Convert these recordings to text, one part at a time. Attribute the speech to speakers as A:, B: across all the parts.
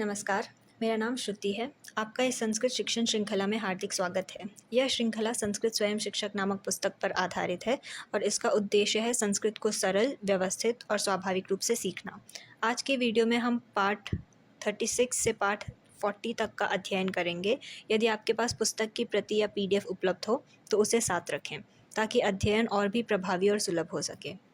A: नमस्कार, मेरा नाम श्रुति है। आपका इस संस्कृत शिक्षण श्रृंखला में हार्दिक स्वागत है। यह श्रृंखला संस्कृत स्वयं शिक्षक नामक पुस्तक पर आधारित है और इसका उद्देश्य है संस्कृत को सरल, व्यवस्थित और स्वाभाविक रूप से सीखना। आज के वीडियो में हम पाठ 36 से पाठ 40 तक का अध्ययन करेंगे। यदि आपके पास पुस्तक की प्रति या PDF उपलब्ध हो तो उसे साथ रखें ताकि अध्ययन और भी प्रभावी और सुलभ हो सके।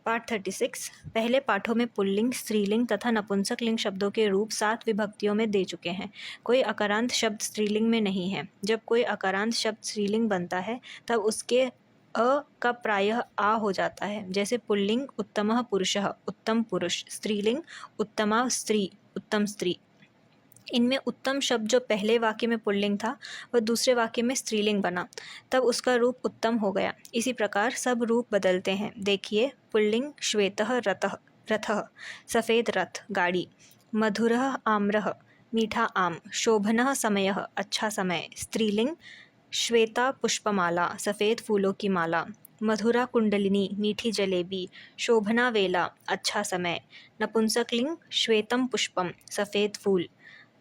A: पाठ 36 पहले पाठों में पुल्लिंग, स्त्रीलिंग तथा नपुंसक लिंग शब्दों के रूप 7 विभक्तियों में दे चुके हैं। कोई अकारांत शब्द स्त्रीलिंग में नहीं है। जब कोई अकारांत शब्द स्त्रीलिंग बनता है तब उसके अ का प्रायः आ हो जाता है। जैसे पुल्लिंग उत्तमः पुरुषः, उत्तम पुरुष। स्त्रीलिंग उत्तमा स्त्री, उत्तम स्त्री। इनमें उत्तम शब्द जो पहले वाक्य में पुल्लिंग था वह दूसरे वाक्य में स्त्रीलिंग बना, तब उसका रूप उत्तम हो गया। इसी प्रकार सब रूप बदलते हैं। देखिए, पुल्लिंग श्वेतः रथः, रथः सफ़ेद रथ, गाड़ी। मधुरः आम्रः, मीठा आम। शोभनः समयः, अच्छा समय। स्त्रीलिंग श्वेता पुष्पमाला, सफ़ेद फूलों की माला। मधुरा कुंडलिनी, मीठी जलेबी। शोभना वेला, अच्छा समय। नपुंसकलिंग श्वेतम पुष्पम, सफ़ेद फूल।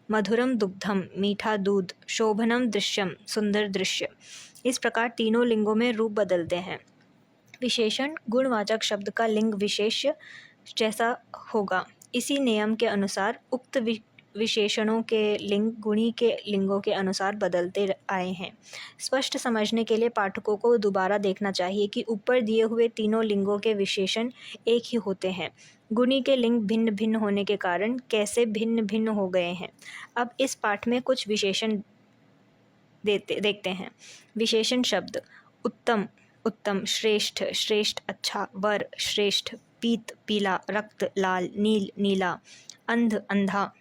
A: मधुरम दुग्धम, मीठा दूध। शोभनम दृश्यम, सुंदर दृश्य। इस प्रकार तीनों लिंगों में रूप बदलते हैं। विशेषण गुणवाचक शब्द का लिंग विशेष जैसा होगा, इसी नियम के अनुसार उक्त विशेषणों के लिंग गुणी के लिंगों के अनुसार बदलते आए हैं। स्पष्ट समझने के लिए पाठकों को दोबारा देखना चाहिए कि ऊपर दिए हुए तीनों लिंगों के विशेषण एक ही होते हैं। गुणी के लिंग भिन्न भिन्न होने के कारण कैसे भिन्न भिन्न हो गए हैं। अब इस पाठ में कुछ विशेषण देखते हैं। विशेषण शब्द उत्तम, उत्तम। श्रेष्ठ, श्रेष्ठ अच्छा। वर, श्रेष्ठ। पीत, पीला। रक्त, लाल। नील, नीला। अंध, अंधा।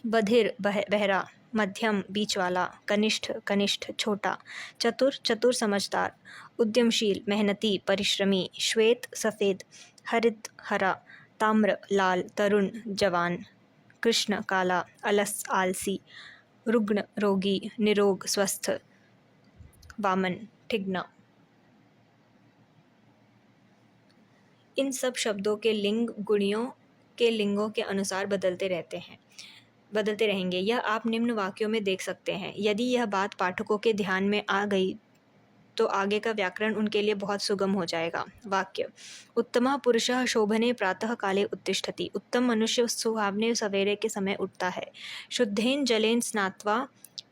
A: बधिर, बहरा। मध्यम, बीच वाला। कनिष्ठ, कनिष्ठ, छोटा। चतुर, चतुर समझदार। उद्यमशील, मेहनती, परिश्रमी। श्वेत, सफ़ेद। हरित, हरा। ताम्र, लाल। तरुण, जवान। कृष्ण, काला। अलस, आलसी। रुग्ण, रोगी। निरोग, स्वस्थ। वामन, ठिगना। इन सब शब्दों के लिंग गुणियों के लिंगों के अनुसार बदलते रहेंगे। यह आप निम्न वाक्यों में देख सकते हैं। यदि यह बात पाठकों के ध्यान में आ गई तो आगे का व्याकरण उनके लिए बहुत सुगम हो जाएगा। वाक्य उत्तमः पुरुषः शोभने प्रातः काले उत्तिष्ठति। उत्तम मनुष्य सुहावने सवेरे के समय उठता है। शुद्धेन जलेन स्नात्वा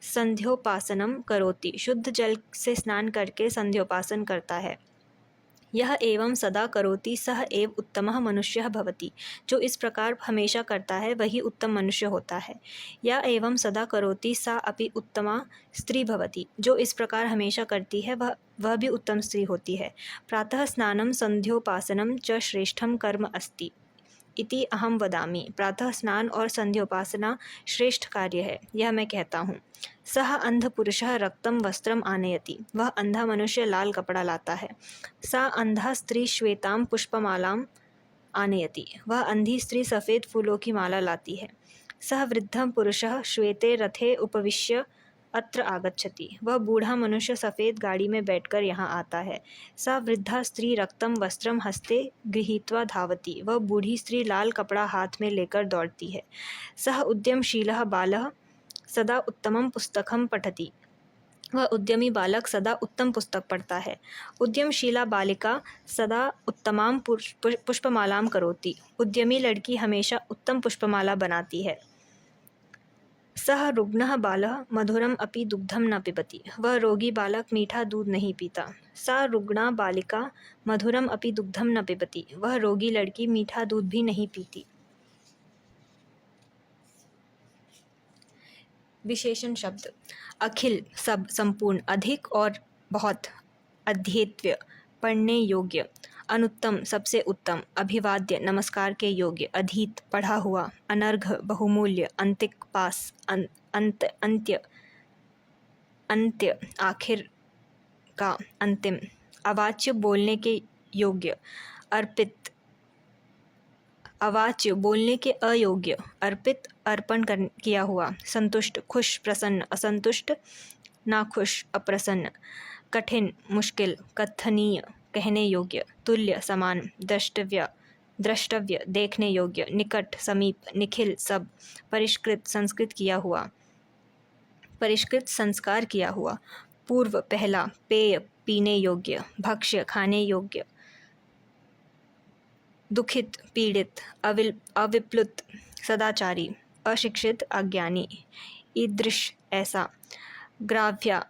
A: संध्योपासनम करोति। शुद्ध जल से स्नान करके संध्योपासन करता है। यह एवं सदा करोति सह एव उत्तमः मनुष्यः भवति। जो इस प्रकार हमेशा करता है वही उत्तम मनुष्य होता है। या एवं सदा करोति सा अपि उत्तमा स्त्री भवति। जो इस प्रकार हमेशा करती है वह भी उत्तम स्त्री होती है। प्रातः स्नानं संध्योपासनं च श्रेष्ठं कर्म अस्ति इति अहम वदामि। प्रातः स्नान और संध्योपासना श्रेष्ठ कार्य है, यह मैं कहता हूँ। सह अंध पुरुषः रक्तम वस्त्रम आनयति। वह अंधा मनुष्य लाल कपड़ा लाता है। सा अंधा स्त्री श्वेताम पुष्पमालाम आनयति। वह अंधी स्त्री सफ़ेद फूलों की माला लाती है। सह वृद्धः पुरुषः श्वेते रथे उपविश्य अत्र आगच्छति। वह बूढ़ा मनुष्य सफ़ेद गाड़ी में बैठकर यहाँ आता है। सा वृद्धा स्त्री रक्तम वस्त्रम हस्ते गृहीत्वा धावति। वह बूढ़ी स्त्री लाल कपड़ा हाथ में लेकर दौड़ती है। सह उद्यमशीलः बालः सदा उत्तमं पुस्तकं पठति। वह उद्यमी बालक सदा उत्तम पुस्तक पढ़ता है। उद्यमशीला बालिका सदा उत्तमां पुष्पमालां करोति। उद्यमी लड़की हमेशा उत्तम पुष्पमाला बनाती है। सह रुग्णः बालः मधुरम अपि दुग्धम न पिबति। वह रोगी बालक मीठा दूध नहीं पीता। सा रुग्णा बालिका मधुरम अपि दुग्धम न पिबति। वह रोगी लड़की मीठा दूध भी नहीं पीती। विशेषण शब्द अखिल, सब, संपूर्ण। अधिक और बहुत। अध्येत्य, पढ़ने योग्य। अनुत्तम, सबसे उत्तम। अभिवाद्य, नमस्कार के योग्य। अधीत, पढ़ा हुआ। अनर्घ, बहुमूल्य। अंतिक, पास। अंत्य, अंत्य, आखिर का, अंतिम। अवाच्य, बोलने के योग्य। अर्पित, अवाच्य, बोलने के अयोग्य। अर्पित, अर्पण किया हुआ। संतुष्ट, खुश, प्रसन्न। असंतुष्ट, नाखुश, अप्रसन्न। कठिन, मुश्किल। कथनीय, कहने योग्य। तुल्य, समान। द्रष्टव्य, द्रष्टव्य देखने योग्य, निकट समीप, निखिल सब, परिष्कृत संस्कृत किया हुआ, परिष्कृत संस्कार किया हुआ, पूर्व पहला, पेय पीने योग्य, भक्ष्य खाने योग्य, दुखित पीड़ित, अविप्लुत सदाचारी, अशिक्षित अज्ञानी, ईदृश ऐसा, ग्राह्य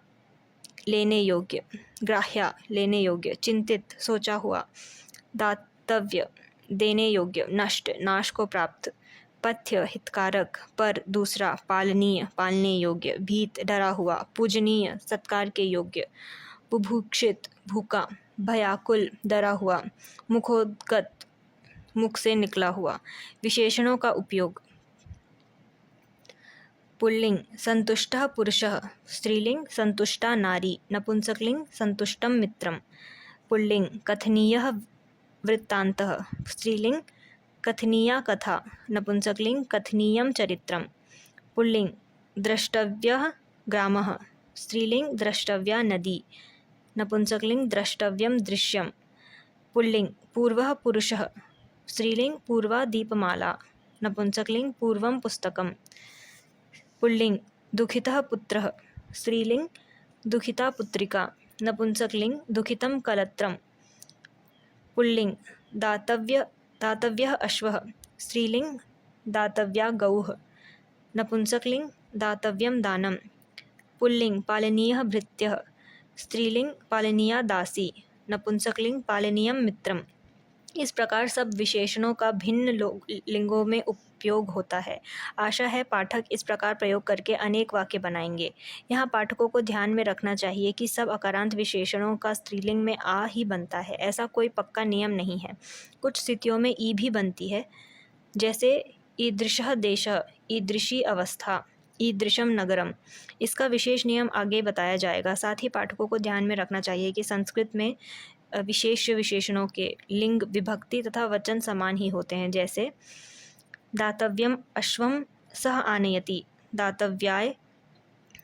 A: लेने योग्य, ग्राह्य लेने योग्य, चिंतित सोचा हुआ, दातव्य देने योग्य, नष्ट नाश को प्राप्त, पथ्य हितकारक, पर दूसरा, पालनीय पालने योग्य, भीत डरा हुआ, पूजनीय सत्कार के योग्य, बुभुक्षित भूखा, भयाकुल डरा हुआ, मुखोद्गत मुख से निकला हुआ। विशेषणों का उपयोग। पुल्लिंग संतुष्टः पुरुषः, स्त्रीलिंग संतुष्टा नारी, नपुंसकलिंग संतुष्टं मित्रम। पुल्लिंग कथनीयः वृत्तान्तः, स्त्रीलिंग कथनीया कथा, नपुंसकलिंग कथनीयं चरित्रम। पुल्लिंग द्रष्टव्यः ग्रामः, स्त्रीलिंग द्रष्टव्या नदी, नपुंसकलिंग द्रष्टव्यं दृश्यम। पुल्लिंग पूर्वः पुरुषः, स्त्रीलिंग पूर्वा दीपमाला, नपुंसकलिंग पूर्वं पुस्तकम। पुल्लिंग दुखितः पुत्रः, स्त्रीलिंग दुखिता पुत्रिका, नपुंसकलिंग दुखितं कलत्रम। पुल्लिंग दातव्यः अश्वः, स्त्रीलिंग दातव्या गौः, नपुंसकलिंग दातव्यं दानम। पुल्लिंग पालनीयः भृत्यः, स्त्रीलिंग पालनीया दासी, नपुंसकलिंग पालनीयं मित्रम। इस प्रकार सब विशेषणों का भिन्न लिंगों में उपयोग होता है। आशा है पाठक इस प्रकार प्रयोग करके अनेक वाक्य बनाएंगे। यहाँ पाठकों को ध्यान में रखना चाहिए कि सब अकारांत विशेषणों का स्त्रीलिंग में आ ही बनता है, ऐसा कोई पक्का नियम नहीं है। कुछ स्थितियों में ई भी बनती है, जैसे ईदृशः देशः, ईदृशी अवस्था, ईदृशम नगरम। इसका विशेष नियम आगे बताया जाएगा। साथ ही पाठकों को ध्यान में रखना चाहिए कि संस्कृत में विशेष विशेषणों के लिंग, विभक्ति तथा वचन समान ही होते हैं। जैसे दातव्यम अश्वम सह आनयति, दातव्याय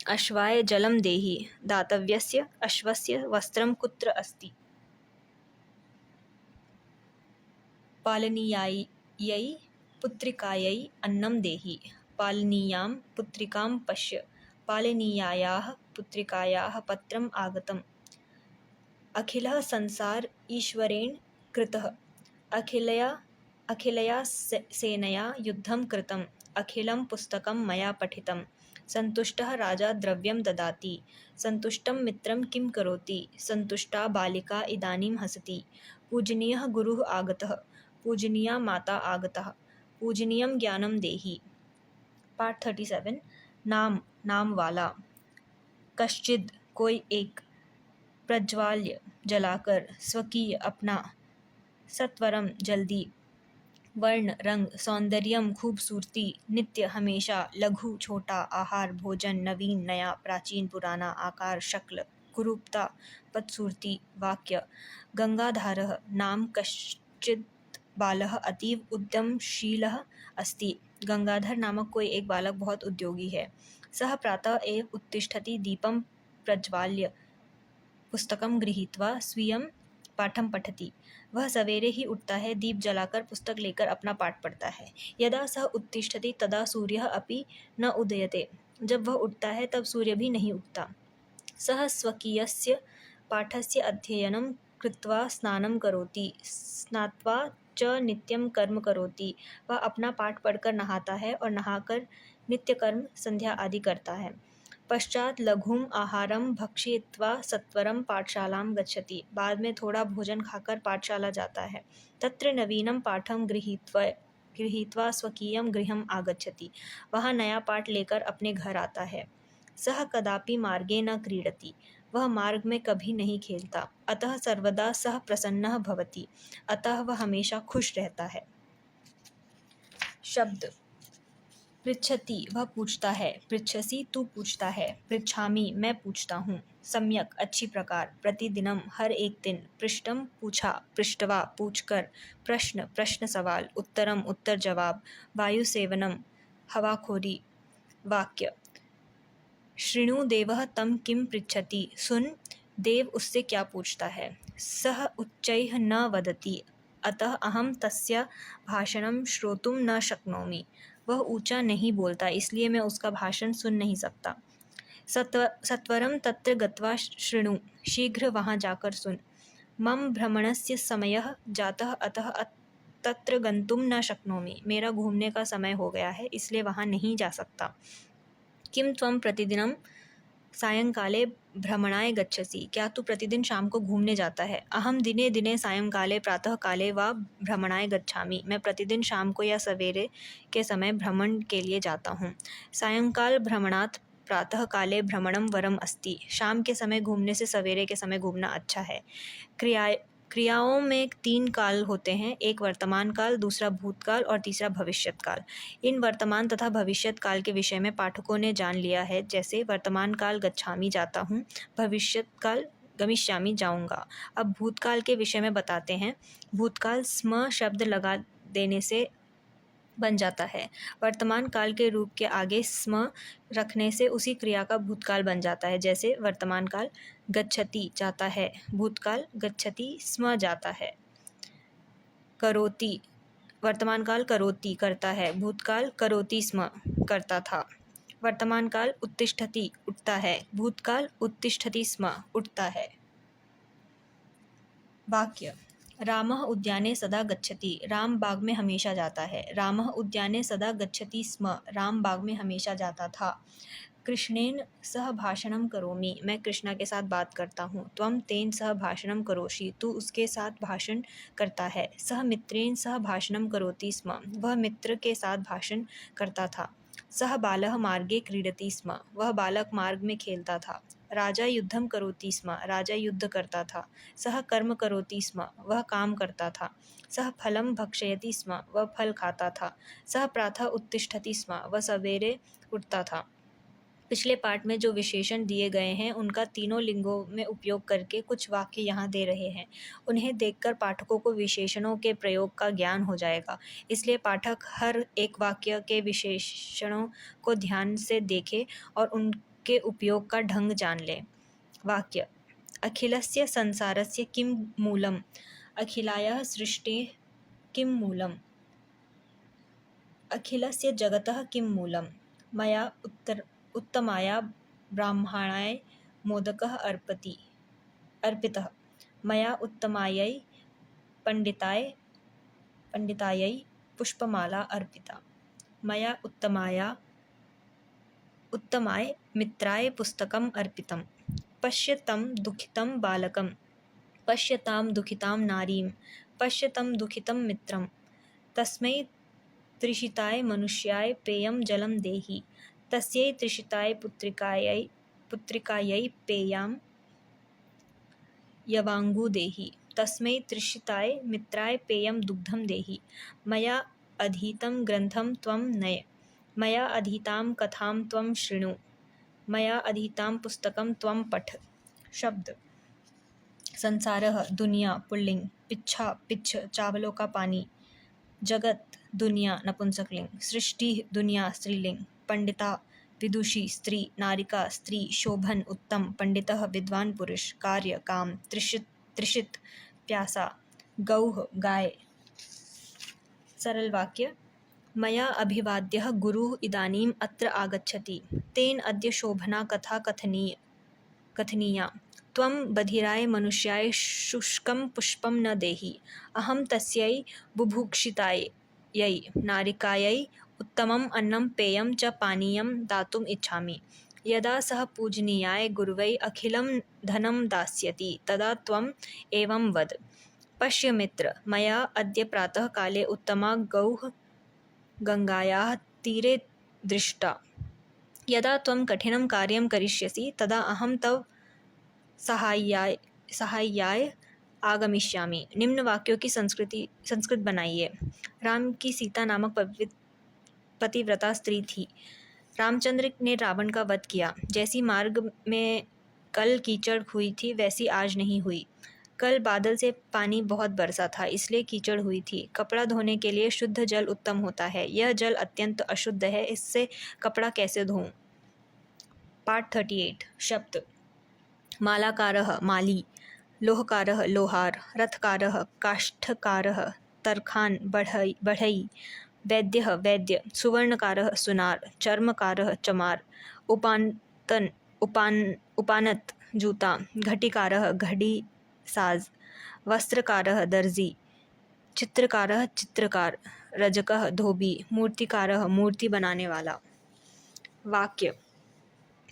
A: अश्वाय जलम देहि, दातव्यस्य अश्वस्य वस्त्रम कुत्र अस्ति। पालनीयायै पुत्रिकायै अन्नं देहि, पालनीयां पुत्रिकां पश्य, पालनीयायाः पुत्रिकायाः पत्रम् आगतम्। अखिलः संसार ईश्वरेण कृतः, अखिलया सेनया युद्धं कृतम्, अखिलं पुस्तकं मया पठितं। संतुष्टः राजा द्रव्यं ददाति, संतुष्टं मित्रं किं करोति, संतुष्टा बालिका इदानीं हसति। पूजनीयः गुरुः आगतः, पूजनीया माता आगतः, पूजनीयं ज्ञानं देहि। पार्ट 37। नाम नाम वाला, कश्चिद कोई एक, प्रज्वाल्य जलाकर, स्वकीय अपना, सत्वरम जल्दी, वर्ण रंग, सौंदर्यम खूबसूरती, नित्य हमेशा, लघु छोटा, आहार भोजन, नवीन नया, प्राचीन पुराना, आकार शक्ल, कुरूपता बदसूरती। वाक्य गंगाधारः नाम कश्चित् बालः अतीव उद्यमशीलः अस्ति। गंगाधर नामक कोई एक बालक बहुत उद्योगी है। सः प्रातः एव उत्तिष्ठति, दीपं प्रज्वाल्य पुस्तकं गृहीत्वा स्वीयं पाठं पठति। वह सवेरे ही उठता है, दीप जलाकर पुस्तक लेकर अपना पाठ पढ़ता है। यदा सः उत्तिष्ठति तदा सूर्यः अपि न उदयते। जब वह उठता है तब सूर्य भी नहीं उगता। सः स्वकीयस्य पाठस्य अध्ययनं कृत्वा स्नानं करोति, स्नात्वा च नित्यं कर्म करोति। वह अपना पाठ पढ़कर नहाता है और नहाकर नित्य कर्म संध्या आदि करता है। पश्चात लघुम आहारम भक्षयित्वा सत्वरम पाठशालां गच्छति। बाद में थोड़ा भोजन खाकर पाठशाला जाता है। तत्र नवीनं पाठं गृहीत्वा स्वकीयं गृहम् आगच्छति। वहाँ नया पाठ लेकर अपने घर आता है। सः कदापि मार्गे न क्रीडति। वह मार्ग में कभी नहीं खेलता। अतः सर्वदा सः प्रसन्नः भवति। अतः वह हमेशा खुश रहता है। शब्द पृच्छति वह पूछता है, पृच्छसि तू पूछता है, पृच्छामि मैं पूछता हूँ। सम्यक अच्छी प्रकार, प्रतिदिनम हर एक दिन, पृष्टम पूछा, पृष्टवा पूछकर, प्रश्न प्रश्न सवाल, उत्तरम उत्तर जवाब, वायु सेवनम हवाखोरी। वाक्य शृणु देवः तं किं पृच्छति, सुन देव उससे क्या पूछता है। सः उच्चैः न वदति, अतः अहं तस्य भाषणं श्रोतुं न शक्नोमि। वह ऊंचा नहीं बोलता, इसलिए मैं उसका भाषण सुन नहीं सकता। सत्वरं तत्र गत्वा शृणु, शीघ्र वहाँ जाकर सुन। मम भ्रमणस्य समयः जातः, अतः तत्र गन्तुं न शक्नोमि। मेरा घूमने का समय हो गया है, इसलिए वहाँ नहीं जा सकता। किं त्वं प्रतिदिनं सायंकाले भ्रमणाय गच्छसि? क्या तू प्रतिदिन शाम को घूमने जाता है? अहम दिने दिने सायंकाले प्रातःकाले वा भ्रमणाय गच्छामि। मैं प्रतिदिन शाम को या सवेरे के समय भ्रमण के लिए जाता हूँ। सायंकाल भ्रमणात् प्रातःकाले भ्रमणं वरम अस्ति। शाम के समय घूमने से सवेरे के समय घूमना अच्छा है। क्रियाओं में 3 काल होते हैं, एक वर्तमान काल, दूसरा भूतकाल और तीसरा भविष्यत काल। इन वर्तमान तथा भविष्यत काल के विषय में पाठकों ने जान लिया है, जैसे वर्तमान काल गच्छामि जाता हूँ, भविष्यत काल गमिष्यामि जाऊँगा। अब भूतकाल के विषय में बताते हैं। भूतकाल स्म शब्द लगा देने से बन जाता है। वर्तमान काल के रूप के आगे स्म रखने से उसी क्रिया का भूतकाल बन जाता है, जैसे वर्तमान काल गच्छति जाता है, भूतकाल गच्छति स्म जाता है। करोति, वर्तमान काल करोति करता है, भूतकाल करोति स्म करता था। वर्तमान काल उत्तिष्ठति उठता है, भूतकाल उत्तिष्ठति स्म उठता है। वाक्य: रामः उद्याने सदा गच्छति, राम बाग में हमेशा जाता है। रामः उद्याने सदा गच्छति स्म, राम बाग में हमेशा जाता था। कृष्णेन सह भाषणं करोमि, मैं कृष्णा के साथ बात करता हूँ। त्वं तेन सह भाषणं करोषि, तू उसके साथ भाषण करता है। सह मित्रेण सह भाषणं करोति स्म, वह मित्र के साथ भाषण करता था। सह बालः मार्गे क्रीडति स्म, वह बालक मार्ग में खेलता था। राजा युद्धं करोति स्म, राजा युद्ध करता था। सह कर्म करोति स्म, वह काम करता था। सह फलं भक्षयति स्म, वह फल खाता था। सह प्रातः उत्तिष्ठति स्म, वह सवेरे उठता था। पिछले पाठ में जो विशेषण दिए गए हैं उनका तीनों लिंगों में उपयोग करके कुछ वाक्य यहाँ दे रहे हैं। उन्हें देखकर पाठकों को विशेषणों के प्रयोग का ज्ञान हो जाएगा, इसलिए पाठक हर एक वाक्य के विशेषणों को ध्यान से देखे और उनके उपयोग का ढंग जान ले। वाक्य: अखिलस्य संसारस्य किं मूलम्? अखिलायाः सृष्टेः किं मूलम्? अखिलस्य जगतः किं मूलम्? मया उत्तमाय ब्राह्मणाय मोदकः अर्पितः। मया उत्तमायै पंडितायै पुष्पमाला अर्पिता। मया उत्तमाय मित्राय पुस्तकम् अर्पितम्। पश्य तं दुःखितं बालकं, पश्य तां दुःखितां नारीं, पश्य तं दुःखितं मित्रं। तस्मै तृषिताय मनुष्याय पेयं जलं देहि, तस्यै तृषिताय पुत्रिकायै पेयं यवांगु देहि। तस्मै तृषिताय मित्राय पेयं दुग्धं देहि। मया अधीतं ग्रन्थं त्वं नय, मया अधीतां कथां त्वं शृणु, मया अधीतां पुस्तकं त्वं पठ। शब्द: संसारः दुनिया पुल्लिंग, पिच्छा पिच्छ चावलों का पानी, जगत दुनिया नपुंसकलिंग, सृष्टि दुनिया स्त्रीलिंग, पंडिता विदुषी स्त्री, नारिका स्त्री, शोभन उत्तम, पंडितः विद्वान पुरुष, कार्य काम, त्रिषित प्यासा, गौः गाय। सरल वाक्य: मया अभिवाद्यः गुरुः इदानीम् अत्र आगच्छति, तेन अद्य शोभना कथा कथनीया। त्वं बधिराय मनुष्याय शुष्कं पुष्पं न देहि, अहं तस्यै बुभुक्षितायै नारिकायै उत्तमम् अन्नं पेयं च पानीयं दातुम् इच्छामि। यदा सः पूजनीयाय गुरवै अखिलं धनं दास्यति, तदा त्वम् एवं वद। पश्य मित्र, मया अद्य प्रातःकाले उत्तमा गौः गङ्गायाः तीरे दृष्टा। यदा त्वं कठिनं कार्यं करिष्यसि, तदा अहं तव सहायाय आगमिष्यामि। निम्न वाक्यों की संस्कृत बनाइए। राम की सीता नामक पतिव्रता स्त्री थी। रामचंद्र ने रावण का वध किया। जैसी मार्ग में कल कीचड़ हुई थी, वैसी आज नहीं हुई। कल बादल से पानी बहुत बरसा था, इसलिए कीचड़ हुई थी। कपड़ा धोने के लिए शुद्ध जल उत्तम होता है। यह जल अत्यंत अशुद्ध है, इससे कपड़ा कैसे धोऊं? पाठ 38। शब्द: मालाकारः माली, लोहकारः लोहार, रथकारः काष्ठकारः, तरखान बढ़ई, वैद्यः वैद्य, सुवर्णकारः सुनार, चर्मकारः चमार, उपानत जूता, घटीकारः घड़ी साज, वस्त्रकारः दर्जी, चित्रकारः चित्रकार, रजकः धोबी, मूर्तिकारः मूर्ति बनाने वाला। वाक्य: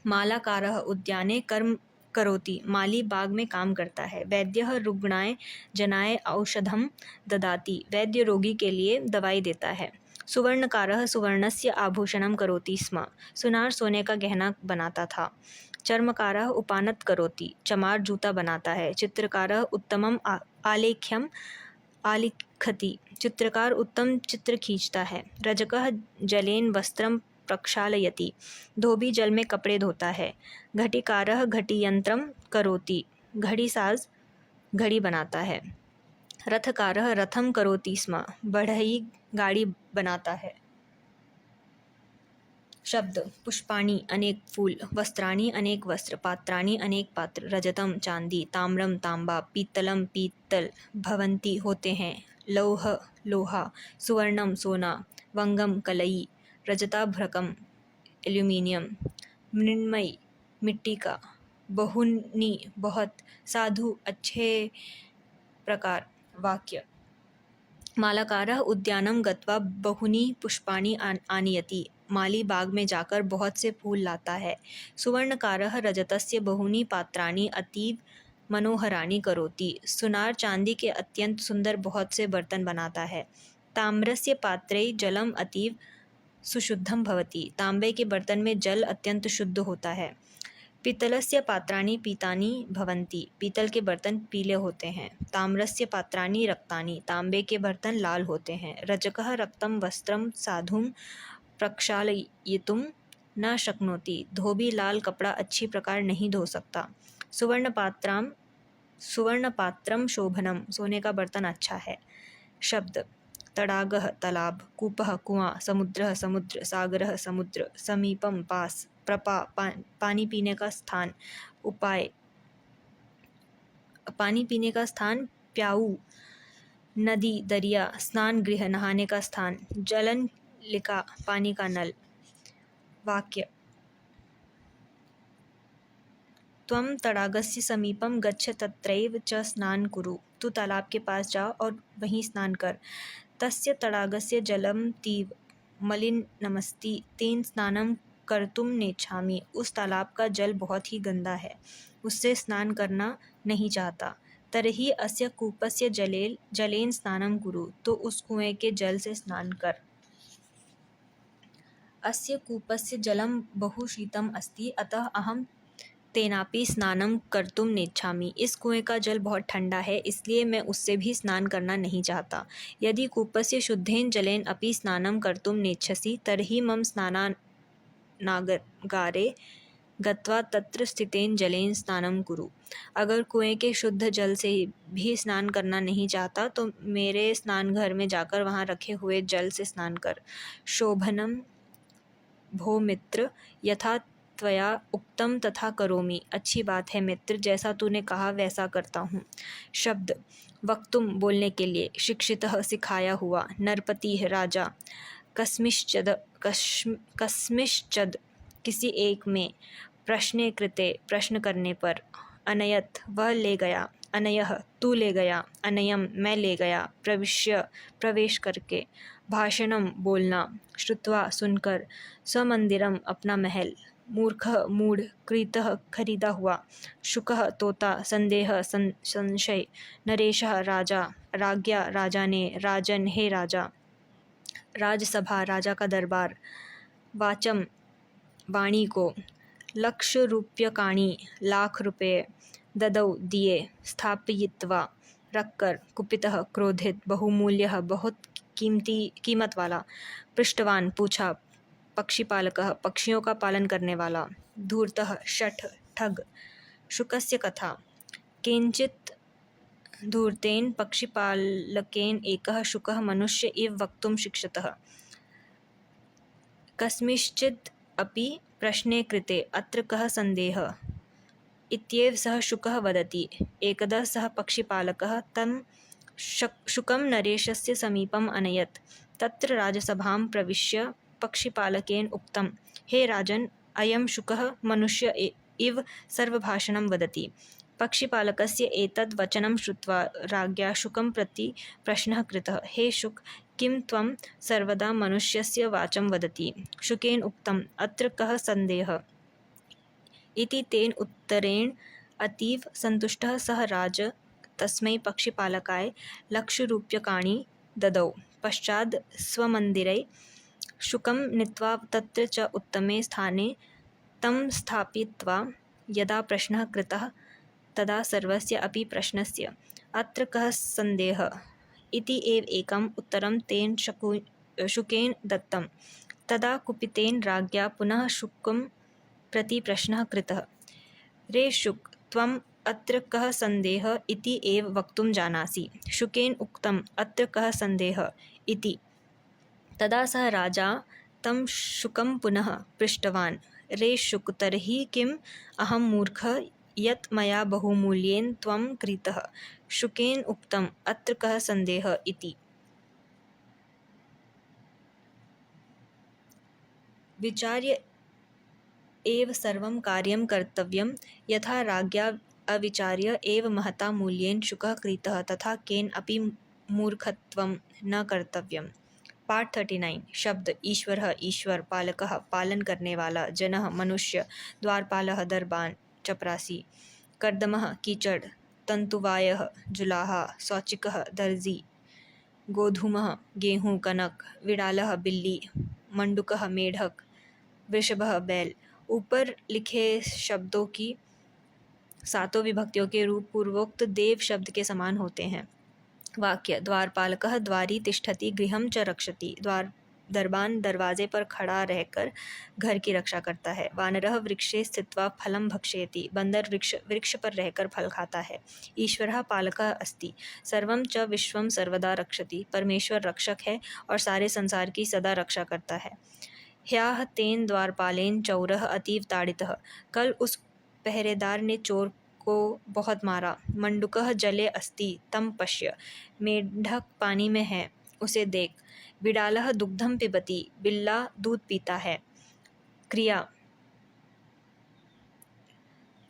A: मालाकारः उद्याने कर्म करोति, माली बाग में काम करता है। वैद्यः रुग्णाय जनाय औषधं ददाति, वैद्य रोगी के लिए दवाई देता है। सुवर्णकारः सुवर्णस्य आभूषणं करोति स्म, सुनार सोने का गहना बनाता था। चर्मकारः उपानत करोति, चमार जूता बनाता है। चित्रकारः उत्तमम् आलेख्यम् आलिखति, चित्रकार उत्तम चित्र खींचता है। रजकः जलेन वस्त्रं प्रक्षालयति, धोबी जल में कपड़े धोता है। घटीकारः घटीयंत्रम करोति, घड़ी साज घड़ी बनाता है। रथकारः रथम करोति स्म, बढ़ई गाड़ी बनाता है। शब्द: पुष्पाणि अनेक फूल, वस्त्राणि अनेक वस्त्र, पात्राणि अनेक पात्र, रजतम चांदी, ताम्रम तांबा, पीतलम पीतल, भवन्ति होते हैं, लौह लोहा, सुवर्णम सोना, वंगम कलई, रजताभ्रकम एल्यूमिनियम, मृण्मयी मिट्टी का, बहुनी बहुत, साधु अच्छे प्रकार। वाक्य: मालाकारः उद्यानं गत्वा बहुनी पुष्पाणि आनयति, माली बाग में जाकर बहुत से फूल लाता है। सुवर्णकारः रजतस्य बहुनी पात्राणि अतीव मनोहराणि करोति, सुनार चांदी के अत्यंत सुंदर बहुत से बर्तन बनाता है। ताम्रस्य पात्रे जलम अतीव सुशुद्धं भवति, तांबे के बर्तन में जल अत्यंत शुद्ध होता है। पीतलस्य पात्राणि पीतानि भवन्ति, पीतल के बर्तन पीले होते हैं। ताम्रस्य पात्राणि रक्तानि, तांबे के बर्तन लाल होते हैं। रजकः रक्तं वस्त्रं साधुं प्रक्षालयितुं न शक्नोति, धोबी लाल कपड़ा अच्छी प्रकार नहीं धो सकता। सुवर्णपात्रं शोभनं, सोने का बर्तन अच्छा है। शब्द: तडागः तालाब, कूपः कुआं, समुद्रः समुद्र, सागरः समुद्र, समीपम पास, प्रपा पानी पीने का स्थान, उपाय पानी पीने का स्थान, प्याऊ नदी दरिया, स्नान गृह नहाने का स्थान, जलन लिका पानी का नल। वाक्य: त्वं तडागस्य समीपम गच्छ तत्रैव च स्नान कुरु, तू तालाब के पास जा और वहीं स्नान कर। तस्य तडागस्य जलम तीव मलिनमस्ति, तेन स्नानं कर्तुं नेच्छामि, उस तालाब का जल बहुत ही गंदा है, उससे स्नान करना नहीं चाहता। तर्हि अस्य कूपस्य जलेन स्नानं कुरु, तो उस कुएं के जल से स्नान कर। अस्य कूपस्य जलं बहु शीतम अस्ति, अतः अहं तेनापि स्नानं कर्तुं नेच्छामि, इस कुएं का जल बहुत ठंडा है, इसलिए मैं उससे भी स्नान करना नहीं चाहता। यदि कूपस्य शुद्धेन जलेन अपि स्नानं कर्तुं नेच्छसि, तर्हि मम स्नानागारे गत्वा तत्र स्थितेन जलेन स्नानं कुरु। अगर कुएं के शुद्ध जल से भी स्नान करना नहीं चाहता तो मेरे स्नानघर में जाकर वहाँ रखे हुए जल से स्नान कर। शोभनम भो मित्र, यथा त्वया उक्तम तथा करोमि, अच्छी बात है मित्र, जैसा तूने कहा वैसा करता हूँ। शब्द: वक्तुम बोलने के लिए, शिक्षितः सिखाया हुआ, नरपतिः राजा, कस्मिश्चद किसी एक में, प्रश्ने कृते प्रश्न करने पर, अनयत वह ले गया, अनयः तू ले गया, अनयम मैं ले गया, प्रविश्य प्रवेश करके, भाषणम बोलना, श्रुत्वा सुनकर, स्वमंदिरम अपना महल, मूर्खः मूढ़, क्रीतः खरीदा हुआ, शुकः तोता, संदेह संशय, नरेशः राजा, राज्ञा राजा ने, राजन हे राजा, राजसभा राजा का दरबार, वाचम वाणी को, लक्ष रूप्यकाणि लाख रुपये, ददौ दिए, स्थापयित्वा रखकर, कुपितः क्रोधित, बहुमूल्यः बहुत कीमत वाला, पृष्ठवान पूछा, पक्षीपालकः पक्षियों का पालन करने वाला, धूर्तः शठ ठग, शुकस्य कथा, केनचित् धूर्तेन पक्षीपालकेन एकः शुकः मनुष्य इव वक्तुं शिक्षितः, कस्मिंश्चित् अपि प्रश्ने कृते अत्र कः संदेहः, इत्येव सः शुकः वदति। एकदा सः पक्षिपालकः तं शुकं नरेशस्य समीपम् अनयत्। तत्र राजसभां प्रविश्य पक्षिपालकेन उक्तं, हे राजन्, अयं शुकः मनुष्य इव सर्वभाषणं वदति। पक्षिपालकस्य एतद् वचनं श्रुत्वा राज्ञा शुकं प्रति प्रश्नः कृतः, हे शुक, किं त्वं सर्वदा मनुष्यस्य वाचं वदति? शुकेन उक्तम्, अत्र कः सन्देहः इति। तेन उत्तरेण अतीव सन्तुष्टः सः राज तस्मै पक्षिपालकाय लक्षरूप्यकाणि ददौ। पश्चात् स्वमन्दिरे शुकं नीत्वा तत्र च उत्तमे स्थाने तं स्थापयित्वा यदा प्रश्नः कृतः तदा सर्वस्य अपि प्रश्नस्य अत्र कः सन्देहः इति एव एकम् उत्तरं तेन शुकेन दत्तं। तदा कुपितेन राज्ञा पुनः शुकं प्रति प्रश्नः कृतः, रे शुक, त्वम् अत्र कः सन्देहः इति एव वक्तुं जानासि? शुकेन उक्तम्, अत्र कः सन्देहः इति। तदा सः राजा तं शुकं पुनः पृष्टवान्, रे शुक, तर्हि किम् अहं मूर्खः यत् मया बहुमूल्येन त्वं क्रीतः? शुकेन उक्तम्, अत्र कः सन्देहः इति। विचार्य एव सर्वं कार्यं कर्तव्यं। यथा राज्ञा अविचार्य एव महता मूल्येन शुकः क्रीतः, तथा केन अपि मूर्खत्वं न कर्तव्यम्। पार्ट 39 शब्द ईश्वरः ईश्वर, पालकः पालन करने वाला, जनः मनुष्य, द्वारपालः दरबान चपरासी, कर्दमः कीचड़, तंतुवायः जुलाहा, शौचिकः दर्जी, गोधूमः गेहूँ कनक, विड़ालः बिल्ली, मंडुकः मेढक, वृषभः बैल। ऊपर लिखे शब्दों की सातों विभक्तियों के रूप पूर्वोक्त देव शब्द के समान होते हैं। वाक्य द्वारपालकः द्वारी तिष्ठति गृहं च रक्षति। दरबान दरवाजे पर खड़ा रहकर घर की रक्षा करता है। वानरः वृक्षे स्थित्वा फलं भक्षयति। बंदर वृक्ष पर रहकर फल खाता है। ईश्वरः पालकः अस्ति, सर्वं च विश्वं सर्वदा रक्षति। परमेश्वर रक्षक है और सारे संसार की सदा रक्षा करता है। ह्यः तेन द्वारपालेन चौरः अतीव ताड़ितः। कल उस पहरेदार ने चोर को बहुत मारा। मंडुकः जले अस्ति तं पश्य। मेढक पानी में है, उसे देख। बिड़ालः दुग्धं पिबति। बिल्ला दूध पीता है। क्रिया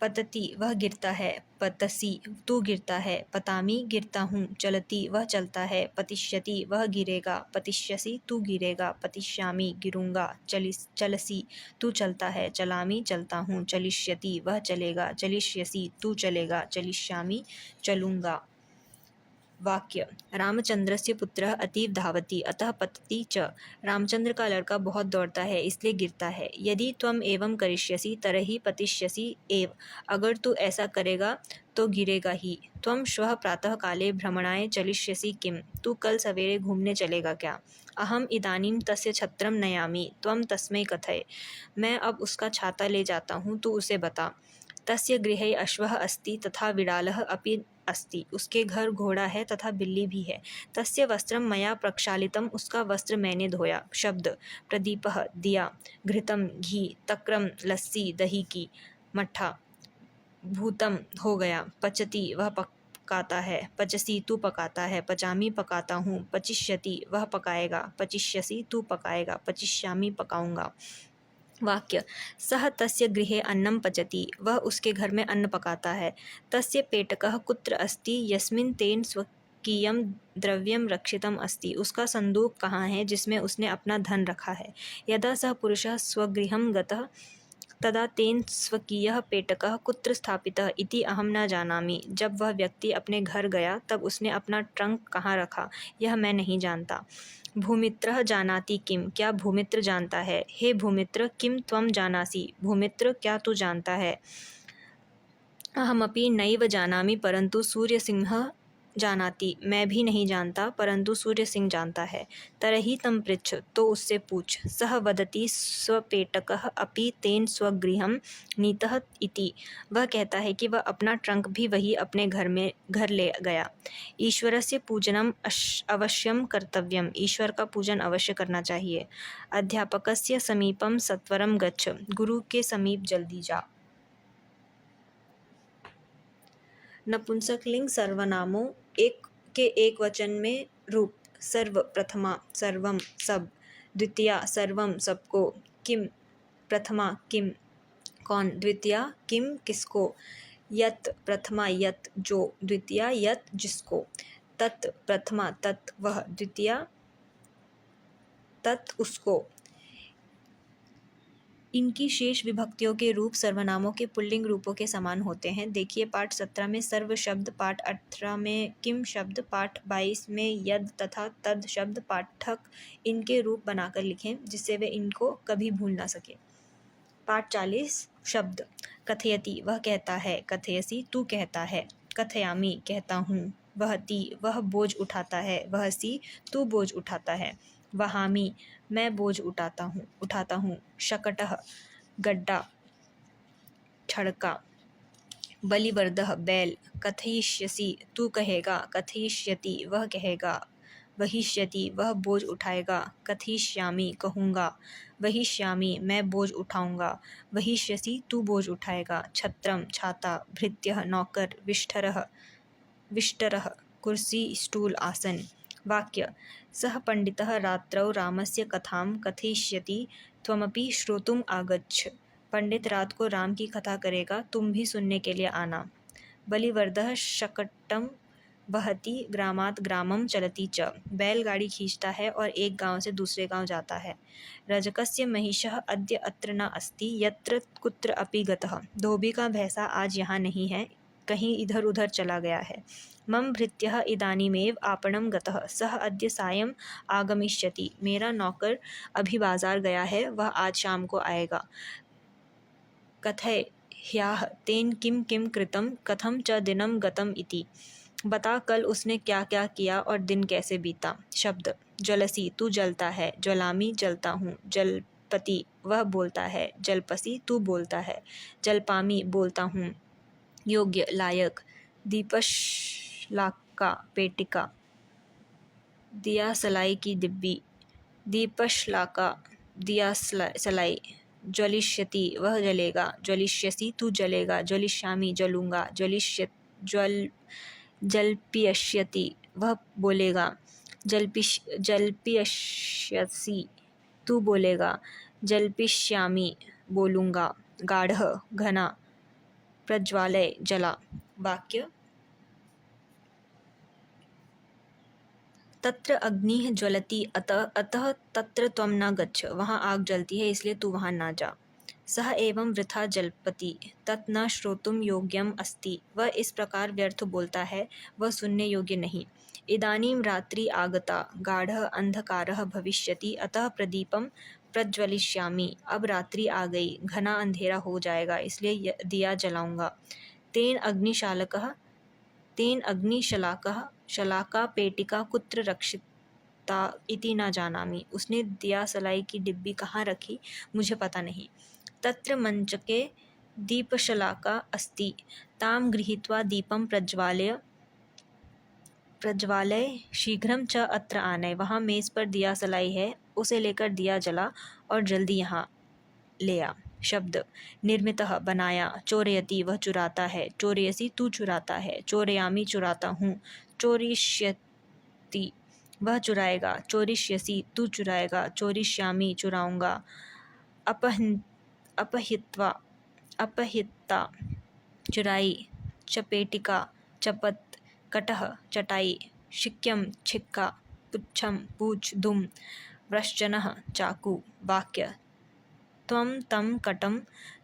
A: पतति वह गिरता है। पतसि तू गिरता है। पतामी गिरता हूँ। चलति वह चलता है। पतिष्यति वह गिरेगा। पतिष्यसि तू गिरेगा। पतिष्यामि गिरूंगा। चलसि तू चलता है। चलामि चलता हूँ। चलिष्यति वह चलेगा। चलिष्यसि तू चलेगा। चलिष्यामि चलूँगा। वाक्य रामचंद्रस्य पुत्रः अतीव धावति अतः पतति च। रामचंद्र का लड़का बहुत दौड़ता है इसलिए गिरता है। यदि त्वम एवं करिष्यसि तरहि पतिष्यसि एव। अगर तू ऐसा करेगा तो गिरेगा ही। त्वम श्वः प्रातः काले भ्रमणाय चलिष्यसि किम? तू कल सवेरे घूमने चलेगा क्या? अहम इदानीं तस्य छत्रम नयामि त्वम तस्मै कथय। मैं अब उसका छाता ले जाता हूँ, तू उसे बता। तस्य गृहे अश्वः अस्ति तथा विडालः अपि अस्ति। उसके घर घोड़ा है तथा बिल्ली भी है। तस्य वस्त्रं मया प्रक्षालितम्, उसका वस्त्र मैंने धोया। शब्द प्रदीपः दिया, घृतम घी, तक्रम लस्सी दही की, मट्ठा। भूतम हो गया। पचति वह पकाता है। पचसी तू पकाता है। पचामी पकाता हूँ। पचिष्यति वह पकाएगा। पचिष्यसि तू पकाएगा। पचिष्यामि पकाऊंगा। वाक्य सः तस्य गृहे अन्नं पचति। वह उसके घर में अन्न पकाता है। तस्य पेटकः कुत्र अस्ति यस्मिन् तेन स्वकीयं द्रव्यं रक्षितम् अस्ति। उसका संदूक कहाँ है जिसमें उसने अपना धन रखा है। यदा सः पुरुषः स्वगृहं गतः तदा तेन स्वकीयः पेटकः कुत्र स्थापितः इति अहम न जानामि। जब वह व्यक्ति अपने घर गया तब उसने अपना ट्रंक कहाँ रखा यह मैं नहीं जानता। भूमित्रः जानाति किम? क्या भूमित्र जानता है? हे भूमित्र, किम त्वम जानासि? भूमित्र, क्या तू जानता है? अहमपि नैव जानामि परंतु सूर्यसिंहः जानाति। मैं भी नहीं जानता परंतु सूर्य सिंह जानता है। तरहि तं पृच्छ, तो उससे पूछ। सः वदति स्वपेटकः अपि तेन स्वगृहं नीतः इति। वह कहता है कि वह अपना ट्रंक भी वही अपने घर ले गया। ईश्वरस्य पूजनम अवश्यम कर्तव्यम। ईश्वर का पूजन अवश्य करना चाहिए। अध्यापकस्य समीपम सत्वरम गच्छ। गुरु के समीप जल्दी जा। नपुंसकलिंग सर्वनामों एक के एक वचन में रूप। सर्व प्रथमा सर्वम सब, द्वितीया सर्वम सबको, किम प्रथमा किम कौन, द्वितीया किम किसको, यत प्रथमा यत जो, द्वितीया यत जिसको, तत् प्रथमा तत् वह, द्वितीया तत् उसको। इनकी शेष विभक्तियों के रूप सर्वनामों के पुल्लिंग रूपों के समान होते हैं। देखिए पाठ 17 में सर्व शब्द, पाठ 18 में किम शब्द, पाठ 22 में यद तथा तद शब्द पाठक इनके रूप बनाकर लिखें जिससे वे इनको कभी भूल ना सके। पाठ 40 शब्द। कथयति वह कहता है, कथयसी तू कहता है, कथयामि कहता हूँ, वहति वह बोझ उठाता है, वहसी तू बोझ उठाता है, वहामि मैं बोझ उठाता हूँ, शकटः गड्ढा छड़का, बलिवर्दः बैल, कथयिष्यसि तू कहेगा, कथयिष्यति वह कहेगा, वहिष्यति वह बोझ उठाएगा, कथयिष्यामि कहूँगा, वहिष्यामि मैं बोझ उठाऊँगा, वहिष्यसि तू बोझ उठाएगा, छत्रम छाता, भृत्यः नौकर, विष्टरः कुर्सी स्टूल आसन। वाक्य। सः पंडितः रात्रौ रामस्य कथां कथयिष्यति, त्वमपि श्रोतुम् आगच्छ। पंडित रात को राम की कथा करेगा, तुम भी सुनने के लिए आना। बलिवर्दः शकटं वहति ग्रामात् ग्रामं चलति च। बैलगाड़ी खींचता है और एक गांव से दूसरे गांव जाता है। रजकस्य महिषः अद्य अत्र न अस्ति, यत्र कुत्र अपि गतः। धोबी का भैंसा आज यहाँ नहीं है, कहीं इधर उधर चला गया है। मम भृत्यः इदानीमेव आपणं गतः, सः अद्य सायं आगमिष्यति। मेरा नौकर अभी बाजार गया है, वह आज शाम को आएगा। कथय ह्यः तेन किं किं कृतं, कथं च दिनं गतम् इति। बता कल उसने क्या क्या किया और दिन कैसे बीता। शब्द। ज्वलसी तू जलता है, ज्वलामी जलता हूँ, जलपति वह बोलता है, जलपसी तू बोलता है, जलपामी बोलता हूँ, योग्य लायक, दीपश्लाका पेटिका, दिया सलाई की डिब्बी, दीपश्लाका दिया सलाई, ज्वलिष्यति वह जलेगा, ज्वलिष्यसि तू जलेगा, ज्वलिष्यामि जलूंगा, जल्पयिष्यति वह बोलेगा, जल्पयिष्यसि तू बोलेगा, जल्पिष्यामि बोलूँगा, गाढ़ः घना, प्रज्वालय जला। वाक्य। तत्र अग्निः ज्वलति अतः तत्र त्वं न गच्छ। वहाँ आग जलती है इसलिए तू वहाँ ना जा। सः एवं वृथा जल्पति तत् न श्रोतुं योग्यम् अस्ति। वह इस प्रकार व्यर्थ बोलता है, वह सुनने योग्य नहीं। इदानीं रात्रि आगता, गाढ़ः अंधकारः भविष्यति, अतः प्रदीपं प्रज्वलिष्यामि। अब रात्रि आ गई, घना अंधेरा हो जाएगा, इसलिए दिया जलाऊंगा। तेन अग्निशलाकः शलाका पेटिका कुत्र रक्षिता इति न जानामि। उसने दिया सलाई की डिब्बी कहाँ रखी, मुझे पता नहीं। तत्र मंचके दीपशलाका अस्ति, तां गृहीत्वा दीपं प्रज्वालय शीघ्रं च अत्र आनय। वहाँ मेज पर दिया सलाई है, उसे लेकर दिया जला और जल्दी यहाँ ले आ। शब्द। निर्मितः बनाया, चोरयति वह चुराता है, चोरयसि तू चुराता है, चोरयामि चुराता हूँ, चोरिष्यति वह चुराएगा, चोरिष्यसि तू चुराएगा, चोरिष्यामि चुराऊँगा, अपहित्वा चुराई, चपेटिका चपत, कटः चटाई, शिक्यं छिक्का, पुच्छं पूछ दुम, वृश्चनः चाकू। वाक्य। त्वं तं कटं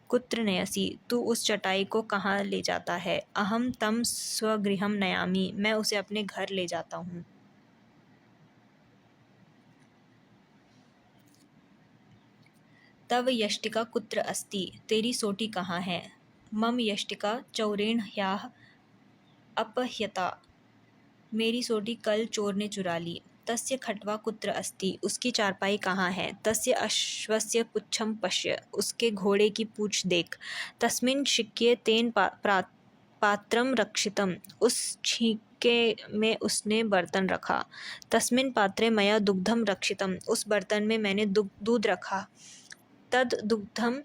A: कुत्र नयसि, तू उस चटाई को कहाँ ले जाता है। अहं तं स्वगृहं नयामि, मैं उसे अपने घर ले जाता हूँ। तव यष्टिका कुत्र अस्ति, तेरी सोटी कहाँ है। मम यष्टिका चौरेण ह्यः अपह्यता, मेरी सोटी कल चोर ने चुरा ली। तस्य खट्वा कुत्र अस्ति, उसकी चारपाई कहाँ है। तस्य अश्वस्य पुच्छं पश्य, उसके घोड़े की पूँछ देख। तस्मिन् शिक्ये तेन पात्रं रक्षितम्, उस छींके में उसने बर्तन रखा। तस्मिन् पात्रे मया दुग्धं रक्षितम्, उस बर्तन में मैंने दूध रखा। तद् दुग्धं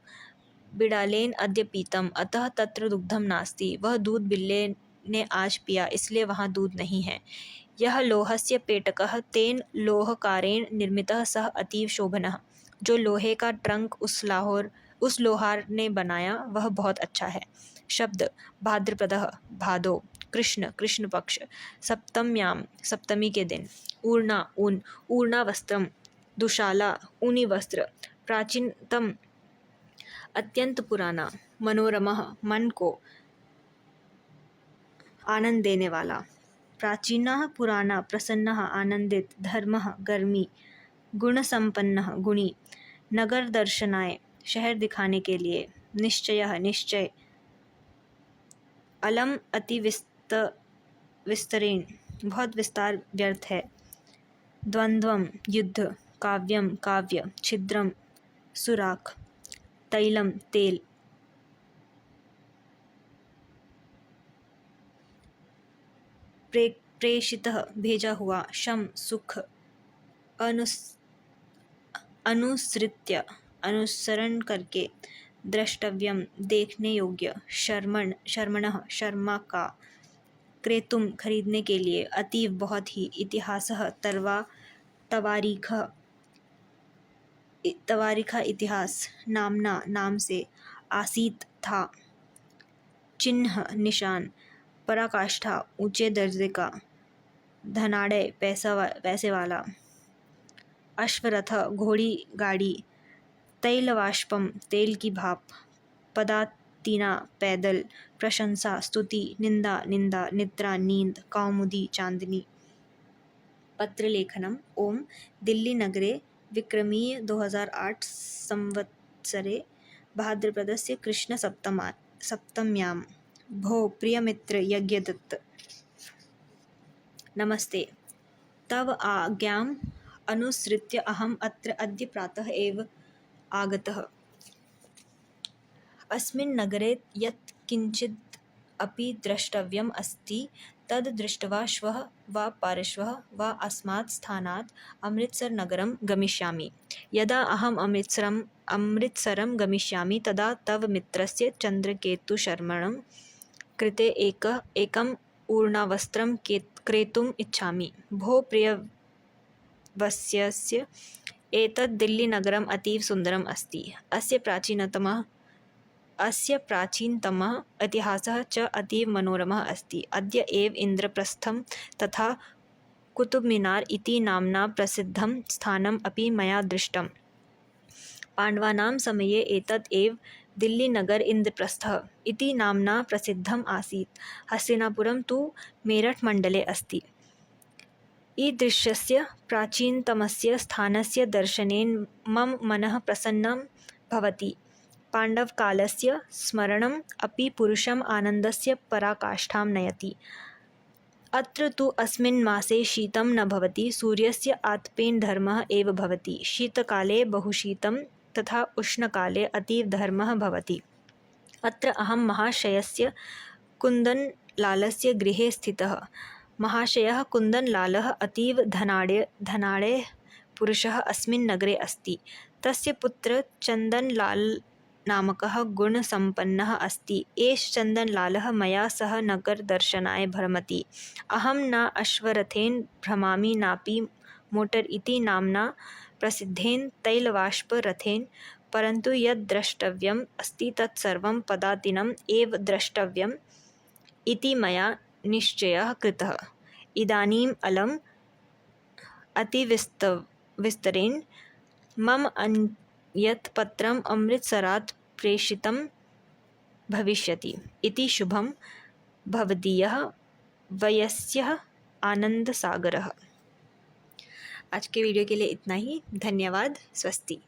A: बिडालेन अद्य पीतम्, अतः तत्र दुग्धं नास्ति, वह दूध बिल्ली ने आज पिया, इसलिए वहाँ दूध नहीं है। यह लोहस्य पेटकः तेन लोहकारेण निर्मितः सः अतीव शोभनः। जो लोहे का ट्रंक उस लोहार ने बनाया वह बहुत अच्छा है। शब्द भाद्रपदः भादो, कृष्ण कृष्ण पक्ष, सप्तम्यां सप्तमी के दिन, ऊर्णा ऊन, ऊर्णा वस्त्रम, दुशाला ऊनी वस्त्र, प्राचीनतम अत्यंत पुराना, मनोरमः मन को आनंद देने वाला, प्राचीनः पुराना, प्रसन्नः आनंदित, धर्मः गर्मी, गुणसंपन्नः गुणी, नगर दर्शनाय शहर दिखाने के लिए, निश्चयः निश्चय, अलम अति विस्तरेण बहुत विस्तार व्यर्थ है, द्वंद्वम युद्ध, काव्यम काव्य, छिद्रम सुराख, तैलम तेल, प्रेषितः भेजा हुआ, शम सुख, अनुसृत्य अनुसरण करके, द्रष्टव्यम देखने योग्य, शर्मणः शर्मा का, क्रेतुम खरीदने के लिए, अतीव बहुत ही, इतिहासः तवारीखा इतिहास, नामना नाम से, आसीत था, चिन्ह निशान, पराकाष्ठा ऊंचे दर्जे का, धनाढ़ पैसे वाला, अश्वरथ घोड़ी गाड़ी, तैलवाष्पम तेल की भाप, पदातिना पैदल, प्रशंसा स्तुति, निंदा निंदा, निद्रा नींद, कौमुदी चांदनी। पत्रलेखनम ओम दिल्ली नगरे विक्रमीय 2008 संवत्सरे भाद्रपदस्य कृष्ण सप्तम्यां भो प्रियमित्र यज्ञदत्त, नमस्ते। तव आज्ञाम् अनुसृत्य अहम् अत्र अद्य प्रातः एव आगतः। अस्मिन् नगरे यत् किञ्चित् अपि द्रष्टव्यम् अस्ति तद् दृष्ट्वा श्वः वा परश्वः वा अस्मात् स्थानात् अमृतसरनगरं गमिष्यामि। यदा अहम् अमृतसरं गमिष्यामि तदा तव मित्रस्य चन्द्रकेतुशर्मणं कृते एकम् ऊर्णावस्त्रं क्रेतुम् इच्छामि। भो प्रियवस्यस्य एतत् दिल्लीनगरम् अतीव सुन्दरम् अस्ति। अस्य प्राचीनतमः इतिहासः च अतीव मनोरमः अस्ति। अद्य एव इन्द्रप्रस्थं तथा कुतुब मीनार इति नाम्ना प्रसिद्धं स्थानम् अपि मया दृष्टम्। पाण्डवानां समये एतत् एव दिल्लीनगर इन्द्रप्रस्थः इति नाम्ना प्रसिद्धम् आसीत्। हस्तिनापुरं तु मेरठमण्डले अस्ति। ईदृशस्य प्राचीनतमस्य स्थानस्य दर्शनेन मम मनः प्रसन्नं भवति। पाण्डवकालस्य स्मरणम् अपि पुरुषम् आनन्दस्य पराकाष्ठां नयति। अत्र तु अस्मिन् मासे शीतं न भवति, सूर्यस्य आतपेन धर्मः एव भवति। शीतकाले बहुशीतं तथा उष्णकाले अतीव धर्मः भवति। अत्र अहं महाशयस्य कुन्दनलालस्य गृहे स्थितः। महाशयः कुन्दनलालः अतीव धनाढ्यः पुरुषः अस्मिन् नगरे अस्ति। तस्य पुत्रः चन्दनलाल नामकः गुणसम्पन्नः अस्ति। एष चन्दनलालः मया सह नगरदर्शनाय भ्रमति। अहं न अश्वरथेन भ्रमामि नापि मोटर् इति नाम्ना प्रसिद्धेन तैलवाष्परथेन, परन्तु यद् द्रष्टव्यम् अस्ति तत् सर्वं पदातिनम् एव द्रष्टव्यम् इति मया निश्चयः कृतः। इदानीम् अलम् अतिविस्तरेण मम यत् पत्रम् अमृतसरात् प्रेषितं भविष्यति इति शुभं, भवदीयः वयस्यः आनंदसागरः। आज के वीडियो के लिए इतना ही। धन्यवाद। स्वस्ति।